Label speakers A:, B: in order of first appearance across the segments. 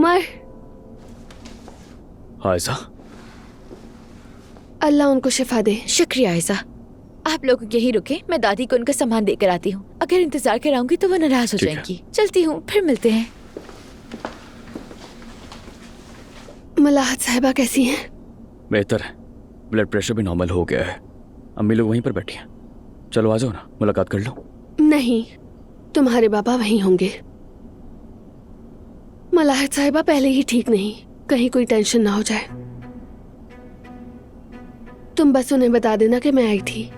A: उमर,
B: आयशा,
A: अल्लाह उनको शिफा दे।
C: शुक्रिया आयशा, आप लोग यहीं रुके, मैं दादी को उनका सामान देकर आती हूँ। अगर इंतजार कराऊंगी तो वो नाराज हो
B: ठीक है।
C: जाएंगी। चलती हूँ, फिर मिलते हैं।
A: मलाहत साहिबा कैसी हैं?
B: बेहतर है, ब्लड प्रेशर भी नॉर्मल हो गया है। अम्मी लोग वहीं पर बैठी हैं। चलो आ जाओ ना, मुलाकात कर लो।
A: नहीं, तुम्हारे बाबा वहीं होंगे। मलाहत साहिबा पहले ही ठीक नहीं, कहीं कोई टेंशन ना हो जाए। तुम बस उन्हें बता देना कि मैं आई थी।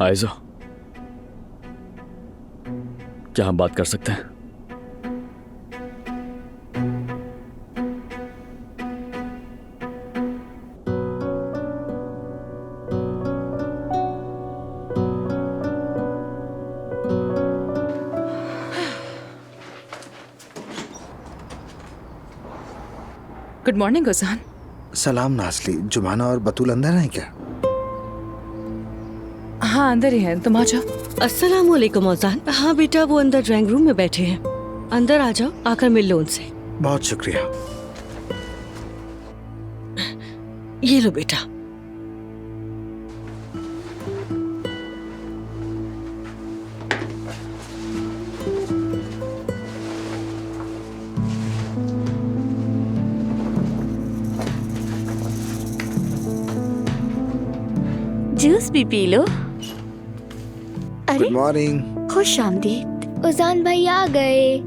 B: आयशा, क्या हम बात कर सकते हैं?
C: गुड मॉर्निंग ओजान।
D: सलाम नासली, जुमाना और बतूल अंदर हैं क्या?
C: हाँ अंदर ही है, तुम आ जाओ।
E: अस्सलाम वालेकुम ओजान। हाँ बेटा, वो अंदर ड्राइंग रूम में बैठे हैं। अंदर आ जाओ, आकर मिल लो उनसे।
D: बहुत शुक्रिया।
E: ये लो बेटा।
C: जूस भी पी लो।
D: गुड
C: अरे
D: मॉर्निंग।
C: खुश आमदीद।
F: उजान भाई आ गए।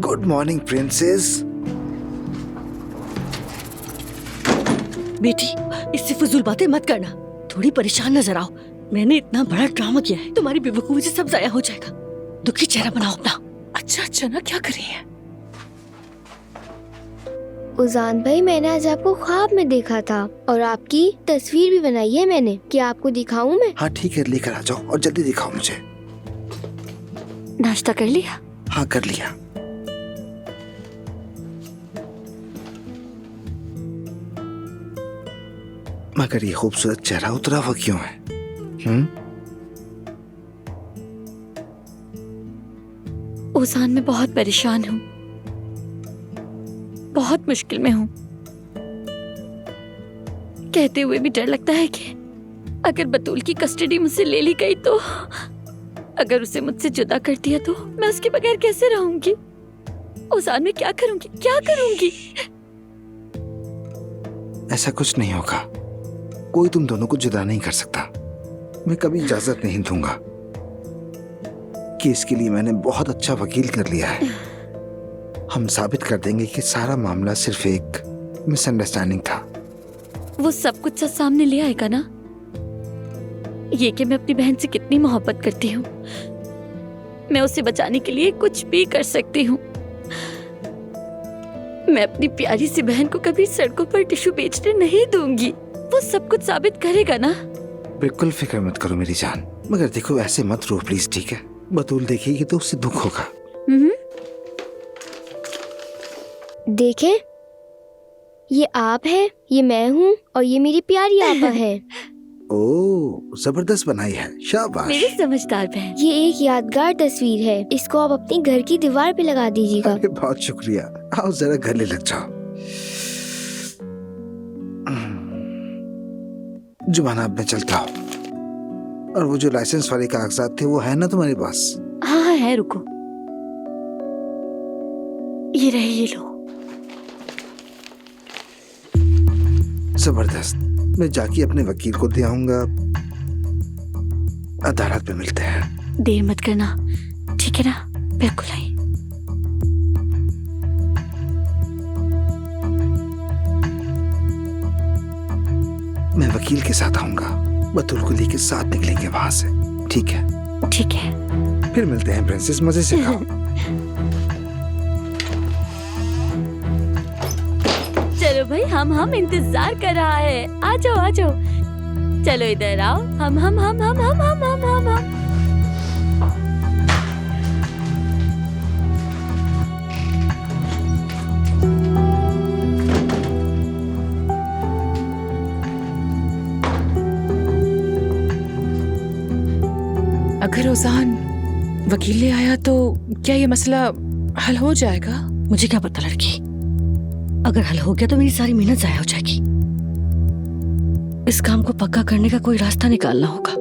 D: Good morning princess.
E: बेटी, इससे फजूल बातें मत करना। थोड़ी परेशान नजर आओ। मैंने इतना बड़ा ड्रामा किया है, तुम्हारी बेवकूफी से सब जाया हो जाएगा। दुखी चेहरा बनाओ अपना।
C: अच्छा अच्छा ना, क्या कर रही है?
F: उजान भाई, मैंने आज आपको ख्वाब में देखा था और आपकी तस्वीर भी बनाई है मैंने। क्या आपको दिखाऊं मैं?
D: हाँ ठीक है, लेकर आ जाओ और जल्दी दिखाओ मुझे।
C: नाश्ता कर लिया?
D: हाँ कर लिया। मगर ये खूबसूरत चेहरा उतरा हुआ क्यों है?
C: ओजान, मैं बहुत परेशान हूँ, बहुत मुश्किल में हूँ। कहते हुए भी डर लगता है कि अगर बतूल की कस्टडी मुझसे ले ली गई तो, अगर उसे मुझसे जुदा कर दिया तो मैं उसके बगैर कैसे रहूंगी? ओजान, मैं क्या करूंगी, क्या करूंगी?
D: ऐसा कुछ नहीं होगा, कोई तुम दोनों को जुदा नहीं कर सकता। मैं कभी इजाजत नहीं दूंगा। केस के लिए मैंने बहुत अच्छा वकील कर लिया है। हम साबित कर देंगे कि सारा मामला सिर्फ एक मिसअंडरस्टैंडिंग था।
C: वो सब कुछ सच सामने ले आएगा ना? ये कि मैं अपनी बहन से कितनी मोहब्बत करती हूँ, मैं उसे बचाने के लिए कुछ भी कर सकती हूँ। मैं अपनी प्यारी सी बहन को कभी सड़कों पर टिश्यू बेचने नहीं दूंगी। वो सब कुछ साबित करेगा ना?
D: बिल्कुल फिक्र मत करो मेरी जान। मगर देखो, ऐसे मत रो प्लीज, ठीक है? बतूल देखेगी तो उससे दुख होगा।
F: देखें, ये आप हैं, ये मैं हूँ और ये मेरी प्यारी आपा है।
D: ओह, जबरदस्त बनाई है, शाबाश।
C: मेरी समझदार बहन।
F: ये एक यादगार तस्वीर है, इसको आप अपनी घर की दीवार पे लगा दीजिएगा।
D: अरे बहुत शुक्रिया। आओ जरा गले लग जाओ। जुबाना, अब मैं चलता हूँ। और वो जो लाइसेंस वाले कागजात थे वो है ना तुम्हारे पास?
C: हाँ हाँ है, रुको। ये रहे, ये लो।
D: जबरदस्त। मैं जाके अपने वकील को दे आऊंगा। अदालत में मिलते हैं।
C: देर मत करना, ठीक है ना? बिल्कुल आई।
D: मैं वकील के साथ आऊंगा। बतूल को लेके साथ निकलेंगे वहां से, ठीक है?
C: ठीक है,
D: फिर मिलते हैं प्रिंसेस, मजे से खाओ।
C: चलो भाई, हम इंतजार कर रहा है। आ जाओ आ जाओ, चलो इधर आओ। हम
G: अगर ओजान वकील ले आया तो क्या ये मसला हल हो जाएगा?
E: मुझे क्या पता लड़की, अगर हल हो गया तो मेरी सारी मेहनत जाया हो जाएगी। इस काम को पक्का करने का कोई रास्ता निकालना होगा।